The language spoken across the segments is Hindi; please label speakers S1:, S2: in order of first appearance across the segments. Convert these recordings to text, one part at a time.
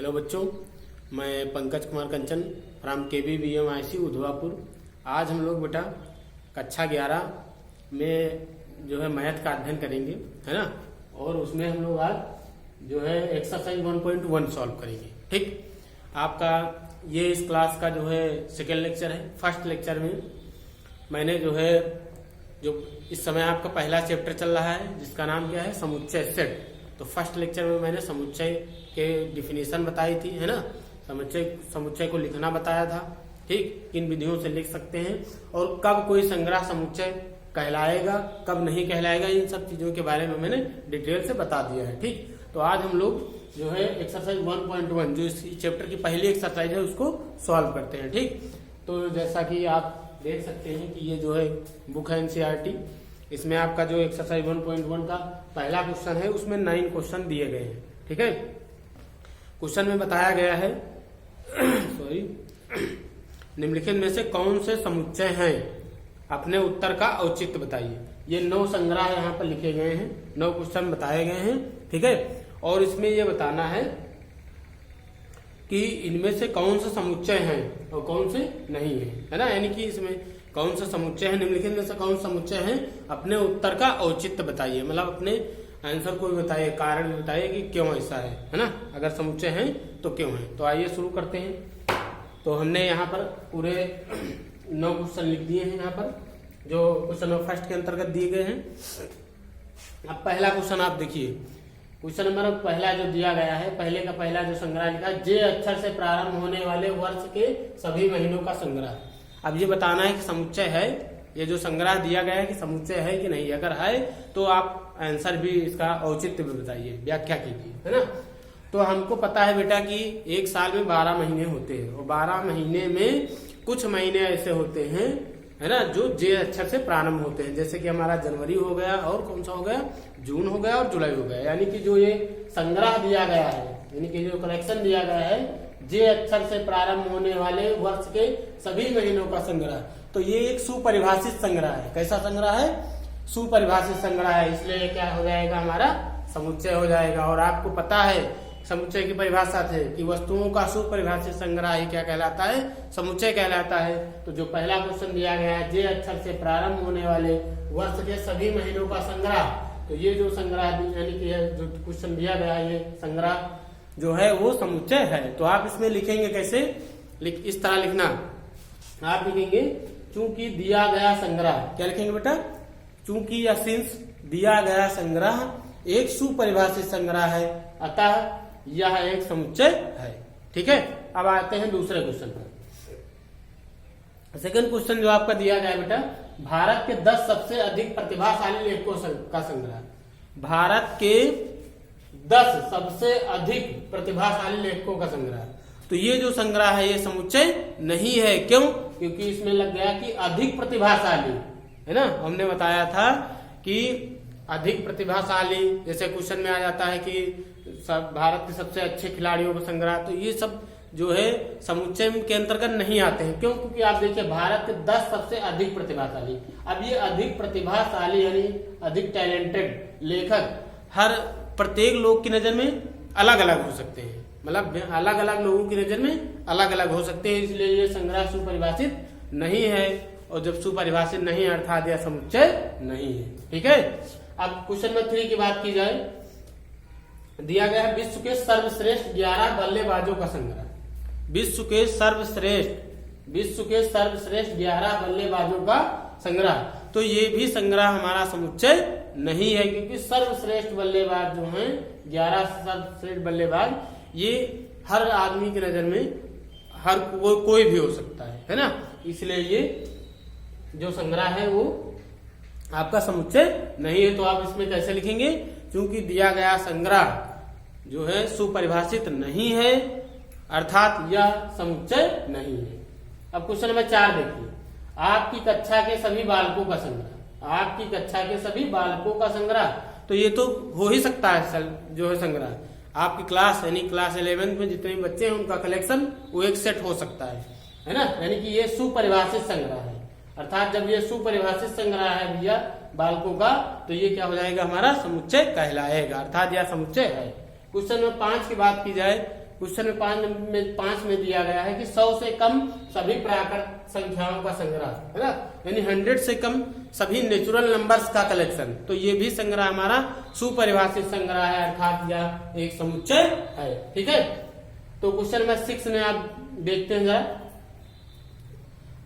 S1: हेलो बच्चों, मैं पंकज कुमार कंचन फ्राम KBBMIC उधवापुर। आज हम लोग बेटा कक्षा 11 में जो है मैथ का अध्ययन करेंगे, है ना। और उसमें हम लोग आज जो है एक्सरसाइज 1.1 सॉल्व करेंगे। ठीक, आपका ये इस क्लास का जो है सेकेंड लेक्चर है। फर्स्ट लेक्चर में मैंने जो इस समय आपका पहला चैप्टर चल रहा है जिसका नाम क्या है, समुच्चय सेट। तो फर्स्ट लेक्चर में मैंने समुच्चय के डिफिनीशन बताई थी, है ना। समुच्चय को लिखना बताया था। ठीक, किन विधियों से लिख सकते हैं और कब कोई संग्रह समुच्चय कहलाएगा, कब नहीं कहलाएगा, इन सब चीजों के बारे में मैंने डिटेल से बता दिया है। ठीक, तो आज हम लोग जो है एक्सरसाइज 1.1 जो इस चैप्टर की पहली एक्सरसाइज है उसको सॉल्व करते हैं। ठीक, तो जैसा कि आप देख सकते हैं कि ये जो है बुक है NCERT। इसमें आपका जो एक्सरसाइज 1.1 का पहला क्वेश्चन है उसमें 9 क्वेश्चन दिए गए हैं। ठीक है, क्वेश्चन में बताया गया है सॉरी, निम्नलिखित में से कौन से समुच्चय हैं, अपने उत्तर का औचित्य बताइए। ये 9 संग्रह यहाँ पर लिखे गए हैं, 9 क्वेश्चन बताए गए हैं। ठीक है, और इसमें ये बताना है कि इनमें से कौन से समुच्चय हैं और कौन से नहीं है ना। यानी कि इसमें कौन सा समुच्चय है, निम्नलिखित में से कौन सा समुच्चय है, अपने उत्तर का औचित्य बताइए। मतलब अपने आंसर को भी बताइए, कारण भी बताइए कि क्यों ऐसा है ना। अगर समुच्चय है तो क्यों है। तो आइए शुरू करते हैं। तो हमने यहाँ पर पूरे 9 क्वेश्चन लिख दिए हैं यहाँ पर, जो क्वेश्चन नंबर फर्स्ट के अंतर्गत दिए गए हैं। अब पहला क्वेश्चन आप देखिए, क्वेश्चन नंबर पहला जो दिया गया है, पहले का पहला जो संग्रह लिखा है, जे अक्षर से प्रारंभ होने वाले वर्ष के सभी महीनों का संग्रह। अब ये बताना है कि समुच्चय है, ये जो संग्रह दिया गया है कि समुच्चय है कि नहीं। अगर है तो आप आंसर भी, इसका औचित्य भी बताइए, व्याख्या कीजिए, है ना। तो हमको पता है बेटा कि एक साल में 12 महीने होते हैं और 12 महीने में कुछ महीने ऐसे होते हैं, है ना, जो जे अक्षर से प्रारंभ होते हैं। जैसे कि हमारा जनवरी हो गया, और कौन सा हो गया, जून हो गया और जुलाई हो गया। यानी कि जो ये संग्रह दिया गया है, यानी कि जो कलेक्शन दिया गया है, जे अक्षर से प्रारंभ होने वाले वर्ष के सभी महीनों का संग्रह, तो ये एक सुपरिभाषित संग्रह है। कैसा संग्रह है, सुपरिभाषित संग्रह है। इसलिए क्या हो जाएगा, हमारा समुच्चय हो जाएगा। और आपको पता है समुच्चय की परिभाषा थे कि वस्तुओं का सुपरिभाषित संग्रह ही क्या कहलाता है, समुच्चय कहलाता है। तो जो पहला क्वेश्चन दिया गया है, जे अक्षर से प्रारंभ होने वाले वर्ष के सभी महीनों का संग्रह, तो ये जो संग्रह यानी कि जो क्वेश्चन दिया गया है, ये संग्रह जो है वो समुच्चय है। तो आप इसमें लिखेंगे कैसे, इस तरह लिखना। आप लिखेंगे चूंकि दिया गया संग्रह, क्या लिखेंगे बेटा, चूंकि या सिंस दिया गया संग्रह एक सुपरिभाषित संग्रह है, अतः यह एक समुच्चय है। ठीक है, अब आते हैं दूसरे क्वेश्चन पर। सेकंड क्वेश्चन जो आपका दिया गया बेटा, भारत के 10 सबसे अधिक प्रतिभाशाली लेखकों का संग्रह। भारत के 10 सबसे अधिक प्रतिभाशाली लेखकों का संग्रह। तो ये जो संग्रह है ये समुच्चय नहीं है। क्यों, क्योंकि इसमें लग गया कि अधिक प्रतिभाशाली, है ना। हमने बताया था कि अधिक प्रतिभाशाली, जैसे क्वेश्चन में आ जाता है कि भारत के सबसे अच्छे खिलाड़ियों का संग्रह, तो ये सब जो है समुच्चय के अंतर्गत नहीं आते हैं। क्यों, क्योंकि आप देखिए भारत के 10 सबसे अधिक प्रतिभाशाली। अब ये अधिक प्रतिभाशाली यानी अधिक टैलेंटेड लेखक हर प्रत्येक लोग की नजर में अलग अलग हो सकते हैं। मतलब अलग अलग लोगों की नजर में अलग अलग हो सकते हैं, इसलिए ये संग्रह सुपरिभाषित नहीं है। और जब सुपरिभाषित नहीं है अर्थात यह समुच्चय नहीं है। ठीक है, अब क्वेश्चन नंबर 3 की बात की जाए, दिया गया है विश्व के सर्वश्रेष्ठ 11 बल्लेबाजों का संग्रह। विश्व के सर्वश्रेष्ठ 11 बल्लेबाजों का संग्रह। तो ये भी संग्रह हमारा समुच्चय नहीं है, क्योंकि सर्वश्रेष्ठ बल्लेबाज जो हैं, 11 सर्वश्रेष्ठ बल्लेबाज, ये हर आदमी की नजर में हर कोई भी हो सकता है ना। इसलिए ये जो संग्रह है वो आपका समुच्चय नहीं है। तो आप इसमें कैसे लिखेंगे, क्योंकि दिया गया संग्रह जो है सुपरिभाषित नहीं है, अर्थात यह समुच्चय नहीं है। अब क्वेश्चन नंबर 4 देखिए, आपकी कक्षा के सभी बालकों का संग्रह। आपकी कक्षा के सभी बालकों का संग्रह, तो ये तो हो ही सकता है जो है संग्रह। आपकी क्लास यानी क्लास 11th में जितने भी बच्चे हैं उनका कलेक्शन वो एक सेट हो सकता है ना। यानी कि ये सुपरिभाषित संग्रह है, अर्थात जब ये सुपरिभाषित संग्रह है भैया बालकों का, तो ये क्या हो जाएगा, हमारा समुच्चय कहलाएगा, अर्थात यह समुच्चय है। क्वेश्चन नंबर 5 की बात की जाए, क्वेश्चन में 5 में दिया गया है कि 100 से कम सभी प्राकृत संख्याओं का संग्रह, है ना, यानी 100 से कम सभी नेचुरल नंबर्स का कलेक्शन। तो ये भी संग्रह हमारा सुपरिभाषित संग्रह है, अर्थात यह एक समुच्चय है। ठीक है, तो क्वेश्चन नंबर 6 में आप देखते हैं जरा,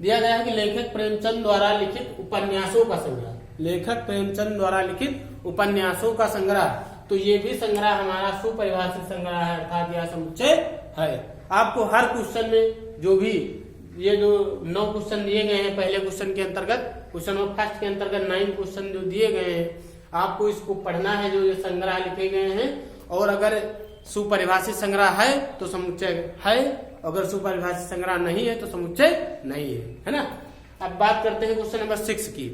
S1: दिया गया है कि लेखक प्रेमचंद द्वारा लिखित उपन्यासों का संग्रह, लेखक प्रेमचंद द्वारा लिखित उपन्यासों का संग्रह। तो ये भी संग्रह हमारा सुपरिभाषित संग्रह है, अर्थात यह समुच्चय है। आपको हर क्वेश्चन में जो भी ये जो 9 क्वेश्चन दिए गए हैं पहले क्वेश्चन के अंतर्गत, क्वेश्चन नंबर फर्स्ट के अंतर्गत 9 क्वेश्चन जो दिए गए हैं, आपको इसको पढ़ना है जो ये संग्रह लिखे गए हैं। और अगर सुपरिभाषित संग्रह है तो समुच्चय है, अगर सुपरिभाषित संग्रह नहीं है तो समुच्चय नहीं है ना। अब बात करते हैं क्वेश्चन नंबर 6 की।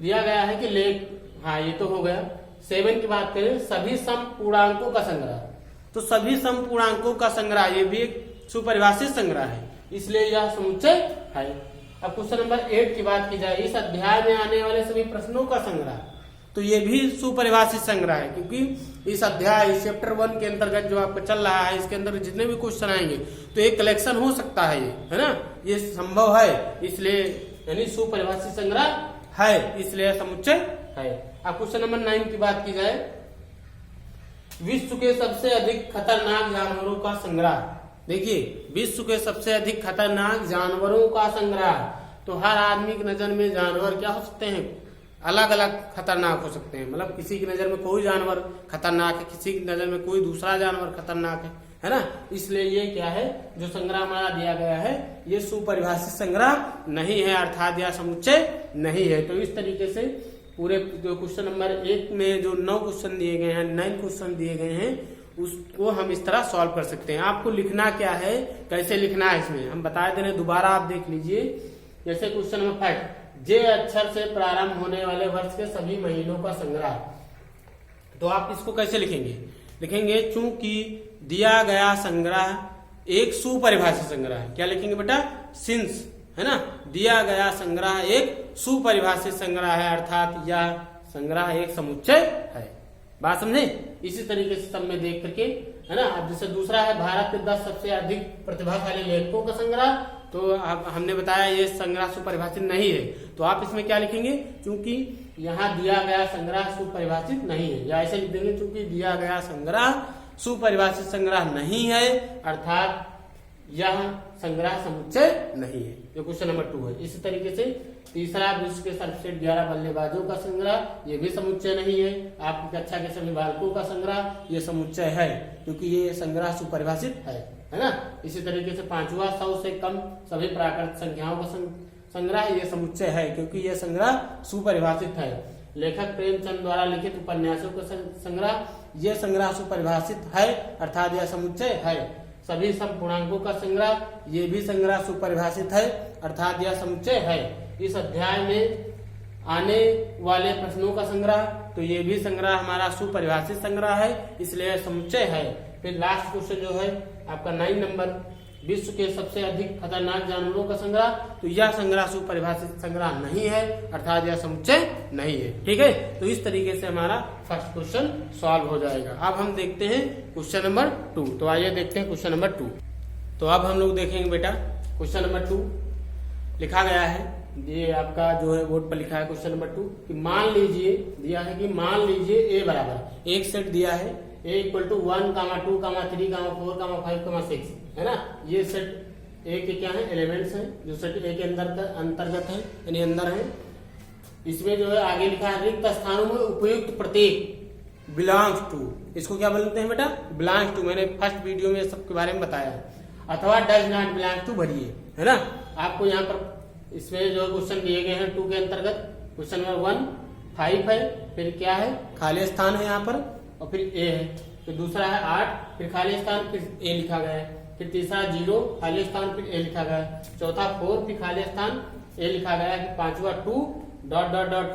S1: दिया गया है कि लेख, हाँ ये तो हो गया। 7 की बात करें, सभी समपूर्णांकों का संग्रह। तो सभी समपूर्णांकों का संग्रह ये भी एक सुपरिभाषित संग्रह है, इसलिए यह समुच्चय है। अब क्वेश्चन नंबर 8 की बात की जाए, इस अध्याय में आने वाले सभी प्रश्नों का संग्रह। तो ये भी सुपरिभाषित संग्रह है, क्योंकि इस अध्याय चैप्टर 1 के अंतर्गत जो आपका चल रहा है, इसके अंदर जितने भी क्वेश्चन आएंगे तो एक कलेक्शन हो सकता है, ये है ना, ये संभव है, इसलिए यानी सुपरिभाषित संग्रह है, इसलिए समुच्चय है। अब क्वेश्चन नंबर 9 की बात की जाए, विश्व के सबसे अधिक खतरनाक जानवरों का संग्रह। देखिए, विश्व के सबसे अधिक खतरनाक जानवरों का संग्रह। तो हर आदमी की नजर में जानवर क्या हो सकते हैं, अलग अलग खतरनाक हो सकते हैं। मतलब किसी की नजर में कोई जानवर खतरनाक है, किसी की नजर में कोई दूसरा जानवर खतरनाक है ना। इसलिए ये क्या है, जो संग्रह हमारा दिया गया है ये सुपरिभाषित संग्रह नहीं है, अर्थात यह समुच्चय नहीं है। तो इस तरीके से पूरे जो क्वेश्चन नंबर 1 में जो 9 क्वेश्चन दिए गए हैं, 9 क्वेश्चन दिए गए हैं, उसको हम इस तरह सॉल्व कर सकते हैं। आपको लिखना क्या है, कैसे लिखना है, इसमें हम बता दे रहे हैं, दोबारा आप देख लीजिए। जैसे क्वेश्चन नंबर 5, जे अक्षर से प्रारंभ होने वाले वर्ष के सभी महीनों का संग्रह। तो आप इसको कैसे लिखेंगे, लिखेंगे चूंकि दिया गया संग्रह एक सुपरिभाषित संग्रह है। क्या लिखेंगे बेटा, सिंस, है ना, दिया गया संग्रह एक सुपरिभाषित संग्रह है, अर्थात यह संग्रह एक समुच्चय है। बात समझे। इसी तरीके से सब में देख करके, है ना। अब जैसे दूसरा है भारत के 10 सबसे अधिक प्रतिभाशाली लेखकों का संग्रह। तो अब हमने बताया ये संग्रह सुपरिभाषित नहीं है, तो आप इसमें क्या लिखेंगे, क्योंकि यहाँ दिया गया संग्रह सुपरिभाषित नहीं है, या ऐसे लिख देंगे चूंकि दिया गया संग्रह सुपरिभाषित संग्रह नहीं है, अर्थात यह संग्रह समुच्चय नहीं है। ये क्वेश्चन नंबर 2 है। इसी तरीके से तीसरा, विश्व के सर्वश्रेष्ठ 11 बल्लेबाजों का संग्रह, ये भी समुच्चय नहीं है। आपकी कक्षा के सभी बालकों का संग्रह, ये समुच्चय है, क्योंकि ये संग्रह सुपरिभाषित है ना। इसी तरीके से 5वां, 100 से कम सभी प्राकृत संख्याओं का संग्रह, ये समुच्चय है, क्योंकि यह संग्रह सुपरिभाषित है। लेखक प्रेमचंद द्वारा लिखित उपन्यासों का संग्रह, यह संग्रह सुपरिभाषित है, अर्थात यह समुच्चय है। सभी समपूर्णांकों का संग्रह, ये भी संग्रह सुपरिभाषित है, अर्थात यह समुच्चय है। इस अध्याय में आने वाले प्रश्नों का संग्रह, तो ये भी संग्रह हमारा सुपरिभाषित संग्रह है, इसलिए यह समुच्चय है। फिर लास्ट क्वेश्चन जो है आपका 9 नंबर, विश्व के सबसे अधिक खतरनाक जानवरों का संग्रह, तो यह संग्रह सुपरिभाषित संग्रह नहीं है, अर्थात यह समुच्चय नहीं है। ठीक है, तो इस तरीके से हमारा फर्स्ट क्वेश्चन सॉल्व हो जाएगा। अब हम देखते हैं क्वेश्चन नंबर 2। तो आइए देखते हैं क्वेश्चन नंबर 2। तो अब हम लोग देखेंगे बेटा क्वेश्चन नंबर 2 लिखा गया है, ये आपका जो है बोर्ड पर लिखा है क्वेश्चन नंबर 2 कि मान लीजिए, दिया है कि मान लीजिए ए बराबर, एक सेट दिया है ए = 1, 2, 3, 4, 5, 6, है ना। ये सेट ए के क्या है, एलिमेंट्स हैं, जो सेट ए के अंतर्गत है, यानी अंदर है। इसमें जो है आगे लिखा है, रिक्त स्थानों में उपयुक्त प्रतीक बिलोंग्स टू, इसको क्या बोलते हैं बेटा, बिलोंग्स टू। मैंने फर्स्ट वीडियो में सबके बारे में बताया है। अथवा डज नॉट बिलोंग टू भरिए, है ना। आपको यहाँ पर इसमें जो क्वेश्चन दिए गए हैं 2 के अंतर्गत, क्वेश्चन नंबर 1 5 है, फिर क्या है, खाली स्थान है यहाँ पर, और फिर ए है, फिर दूसरा है 8, फिर खाली स्थान, फिर ए लिखा गया है, फिर तीसरा 0 खाली स्थान, फिर ए लिखा गया है, चौथा 4 फिर खाली स्थान ए लिखा गया है, फिर 5वां 2 ...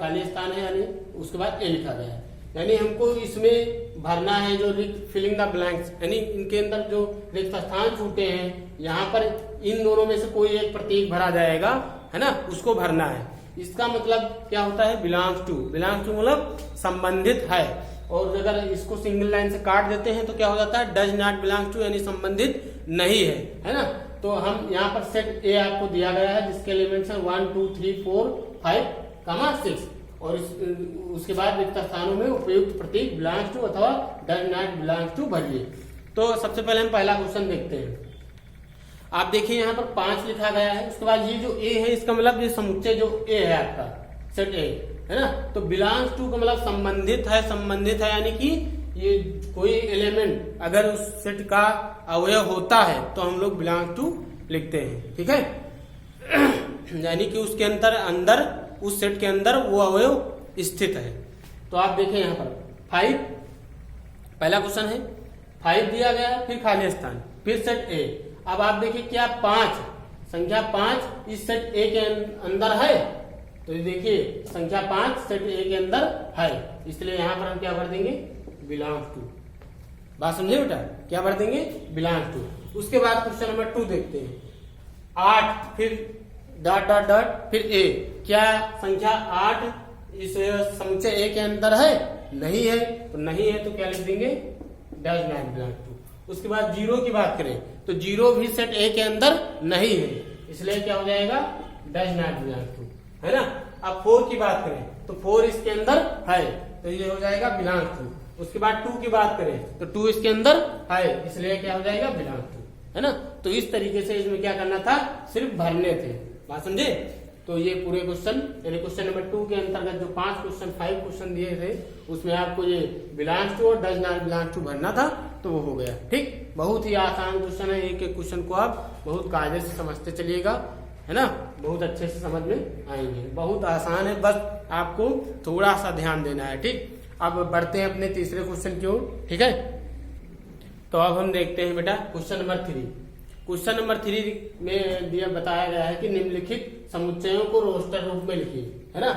S1: खाली स्थान है, यानी उसके बाद ए लिखा गया है। यानी हमको इसमें भरना है जो फिलिंग द ब्लैंक्स, यानी इनके अंदर जो रिक्त स्थान छूटे हैं, यहाँ पर इन दोनों में से कोई एक प्रतीक भरा जाएगा, है ना, उसको भरना है। इसका मतलब क्या होता है, बिलोंग्स टू। बिलोंग्स टू मतलब संबंधित है, और अगर इसको सिंगल लाइन से काट देते हैं तो क्या हो जाता है, डज नॉट बिलोंग्स टू, यानी संबंधित नहीं है ना। तो हम यहाँ पर सेट ए आपको दिया गया है जिसके एलिमेंट्स हैं 1 2 3 4 5 6 और उसके बाद रिक्त स्थानों में उपयुक्त प्रतीक बिलोंग्स टू अथवा डज नॉट बिलोंग्स टू भरिए। तो सबसे पहले हम पहला क्वेश्चन देखते हैं। आप देखिए यहाँ पर 5 लिखा गया है, उसके बाद ये जो ए है इसका मतलब ये समुच्चय जो ए है आपका सेट ए है ना, तो बिलोंग्स टू का मतलब संबंधित है यानी कि ये कोई एलिमेंट अगर उस सेट का अवयव होता है तो हम लोग बिलोंग टू लिखते हैं, ठीक है। यानी कि उसके अंदर उस सेट के अंदर वो अवयव स्थित है। तो आप देखें यहाँ पर 5 पहला क्वेश्चन है, 5 दिया गया, फिर खाली स्थान, फिर सेट ए। अब आप देखिए क्या 5 संख्या 5 इस सेट ए के अंदर है, तो ये देखिए संख्या 5 सेट ए के अंदर है, इसलिए यहां पर हम क्या भर देंगे, बिलोंग्स टू। बात समझे बेटा, क्या भर देंगे, बिलोंग्स टू। उसके बाद क्वेश्चन नंबर 2 देखते हैं। 8 फिर डॉट डॉट डॉट फिर ए, क्या संख्या 8 इस समुच्चय ए के अंदर है, नहीं है, तो नहीं है तो क्या लिख देंगे, डज नॉट बिलोंग टू। उसके बाद 0 की बात करें तो 0 भी सेट ए के अंदर नहीं है, इसलिए क्या हो जाएगा, डज नॉट बिलोंग टू, है ना। अब 4 की बात करें तो 4 इसके अंदर है, तो ये हो जाएगा बिलोंग टू। उसके बाद 2 की बात करें तो 2 इसके अंदर है, इसलिए क्या हो जाएगा, बिलोंग टू, है ना। तो इस तरीके से इसमें क्या करना था, सिर्फ भरने थे। बात समझे। तो ये पूरे क्वेश्चन यानी क्वेश्चन नंबर 2 के अंतर्गत जो 5 क्वेश्चन दिए थे उसमें आपको ये बिलोंग्स टू और डज नॉट बिलोंग टू भरना था, तो वो हो गया। ठीक, बहुत ही आसान क्वेश्चन है, एक एक क्वेश्चन को आप बहुत कायदे से समझते चलिएगा, है ना, बहुत अच्छे से समझ में आएंगे। बहुत आसान है, बस आपको थोड़ा सा ध्यान देना है। ठीक, अब बढ़ते हैं अपने तीसरे क्वेश्चन की ओर, ठीक है। तो अब हम देखते हैं बेटा क्वेश्चन नंबर 3। क्वेश्चन नंबर 3 में दिया बताया गया है कि निम्नलिखित समुच्चयों को रोस्टर रूप में लिखिए, है ना।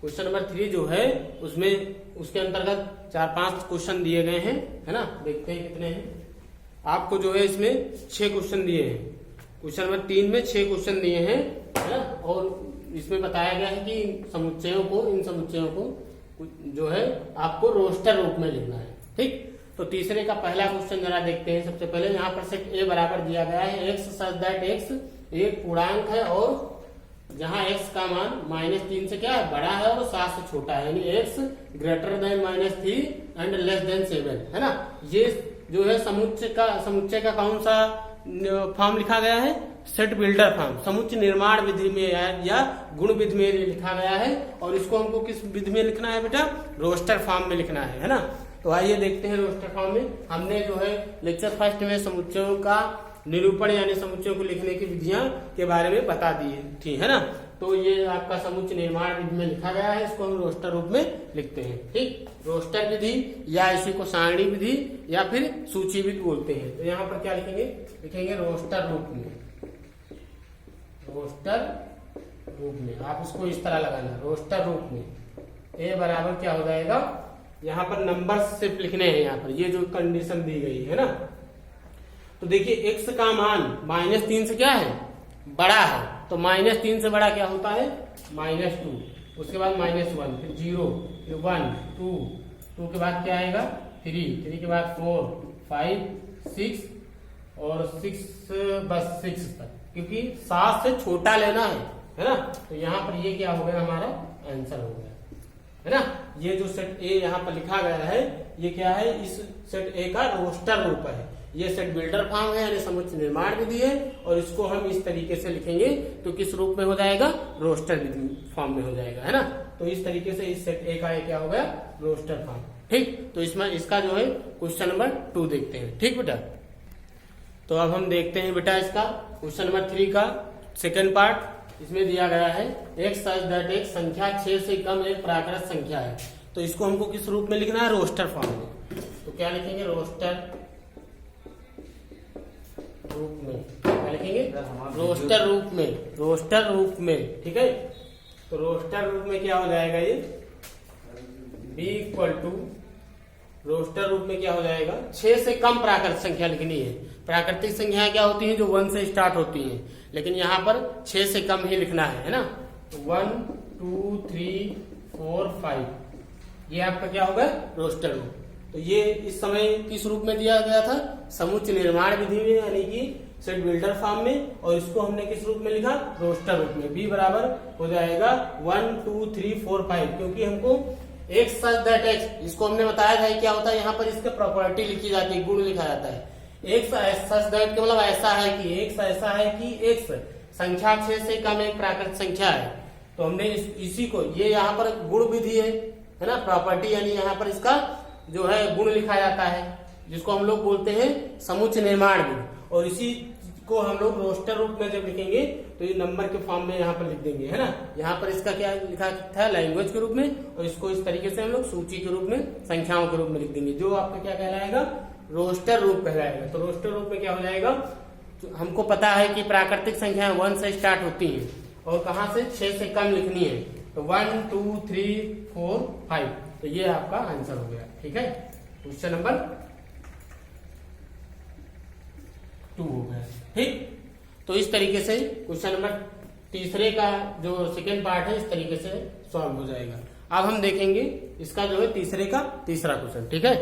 S1: क्वेश्चन नंबर 3 जो है उसमें उसके अंतर्गत 4-5 क्वेश्चन दिए गए हैं, है ना। देखते हैं कितने हैं। आपको जो है इसमें 6 क्वेश्चन दिए हैं। क्वेश्चन नंबर 3 में 6 क्वेश्चन दिए हैं, है ना, और इसमें बताया गया है कि इन समुच्चयों को जो है आपको रोस्टर रूप में लिखना है। ठीक, तो तीसरे का पहला क्वेश्चन जरा देखते हैं। सबसे पहले यहाँ पर सेट ए बराबर दिया गया है, एक्स सच दैट एक्स एक पूर्णांक है और जहां x का मान -3 से क्या है, बड़ा है और 7 से छोटा है, यानी x greater than -3 and less than 7, है ना। ये जो है समुच्चय का कौन सा फॉर्म लिखा गया है, सेट बिल्डर फॉर्म, समुच्चय निर्माण विधि में या गुण विधि में लिखा गया है, और इसको हमको किस विधि में लिखना है बेटा, रोस्टर फॉर्म में लिखना है ना। तो आइए देखते हैं रोस्टर फॉर्म में। हमने जो है लेक्चर फर्स्ट में समुच्चयों का निरूपण यानी समुच्चयों को लिखने की विधियां के बारे में बता दी थी, है ना। तो ये आपका समुच्चय निर्माण विधि में लिखा गया है, इसको हम रोस्टर रूप में लिखते हैं। ठीक, रोस्टर विधि या इसी को सारणी विधि या फिर सूची विधि बोलते हैं। तो यहाँ पर क्या लिखेंगे रोस्टर रूप में, आप इसको इस तरह लगाना, रोस्टर रूप में। ए बराबर क्या हो जाएगा, यहाँ पर नंबर सिर्फ लिखने हैं, यहाँ पर ये जो कंडीशन दी गई है ना। तो देखिए x का मान -3 से क्या है, बड़ा है, तो -3 से बड़ा क्या होता है, -2, उसके बाद -1, फिर 0, फिर 1, 2 के बाद क्या आएगा 3 के बाद 4, 5, 6 और 6 बस 6 तक, क्योंकि 7 से छोटा लेना है ना। तो यहाँ पर ये क्या हो गया, हमारा आंसर हो गया, है ना। ये जो सेट ए यहाँ पर लिखा गया है ये क्या है, इस सेट ए का रोस्टर रूप है। ये सेट बिल्डर फॉर्म है यानी समुच्चय निर्माण विधि है, और इसको हम इस तरीके से लिखेंगे तो किस रूप में हो जाएगा, रोस्टर विधि फॉर्म में हो जाएगा, है ना। तो इस तरीके से इस सेट ए का क्या हो गया, रोस्टर फॉर्म। ठीक, तो इसमें इसका जो है क्वेश्चन नंबर 2 देखते हैं। ठीक बेटा, तो अब हम देखते हैं बेटा इसका क्वेश्चन नंबर 3 का सेकेंड पार्ट। इसमें दिया गया है एक्स सच दैट एक संख्या 6 से कम एक प्राकृत संख्या है, तो इसको हमको किस रूप में लिखना है, रोस्टर फॉर्म में। तो क्या लिखेंगे, रोस्टर रूप में, क्या लिखेंगे, रोस्टर रूप में, ठीक है। तो रोस्टर रूप में क्या हो जाएगा, ये b इक्वल टू रोस्टर रूप में क्या हो जाएगा, 6 से कम प्राकृतिक संख्या लिखनी है। प्राकृतिक संख्याएं क्या होती हैं, जो 1 से स्टार्ट होती हैं, लेकिन यहाँ पर 6 से कम ही लिखना है ना। 1 2 3 4 5 ये आपका क्या होगा, रोस्टर रूप। तो ये इस समय किस रूप में दिया गया था, समुच्चय निर्माण विधि में, यानी कि सेट बिल्डर फॉर्म में, और इसको हमने किस रूप में लिखा, रोस्टर रूप में। बी बराबर हो जाएगा 1 2 3 4 5, क्योंकि हमको एक्स सच दैट एक्स, इसको हमने बताया था क्या होता है, यहाँ पर इसके प्रॉपर्टी लिखी जाती है, गुण लिखा जाता है। एक्स सच दैट का मतलब ऐसा है कि, एक्स ऐसा है कि एक्स संख्या 6 से कम एक प्राकृतिक संख्या है। तो हमने इसी को, ये यहाँ पर गुण विधि है ना, प्रॉपर्टी, यानी यहाँ पर इसका जो है गुण लिखा जाता है, जिसको हम लोग बोलते हैं समुच्चय निर्माण गुण। और इसी को हम लोग रोस्टर रूप में जब लिखेंगे तो ये नंबर के फॉर्म में यहाँ पर लिख देंगे, है ना। यहाँ पर इसका क्या लिखा था, लैंग्वेज के रूप में, और इसको इस तरीके से हम लोग सूची के रूप में, संख्याओं के रूप में लिख देंगे, जो आपका क्या कहलाएगा, रोस्टर रूप कहलाएगा। तो रोस्टर रूप में क्या हो जाएगा, तो हमको पता है कि प्राकृतिक संख्याएं 1 से स्टार्ट होती हैं और कहाँ से, 6 से कम लिखनी है। तो 1 2 3 4 5, तो ये आपका आंसर हो गया। ठीक है, क्वेश्चन नंबर 2 हो गया। ठीक, तो इस तरीके से क्वेश्चन नंबर तीसरे का जो सेकेंड पार्ट है इस तरीके से सॉल्व हो जाएगा। अब हम देखेंगे इसका जो है तीसरे का तीसरा क्वेश्चन। ठीक है।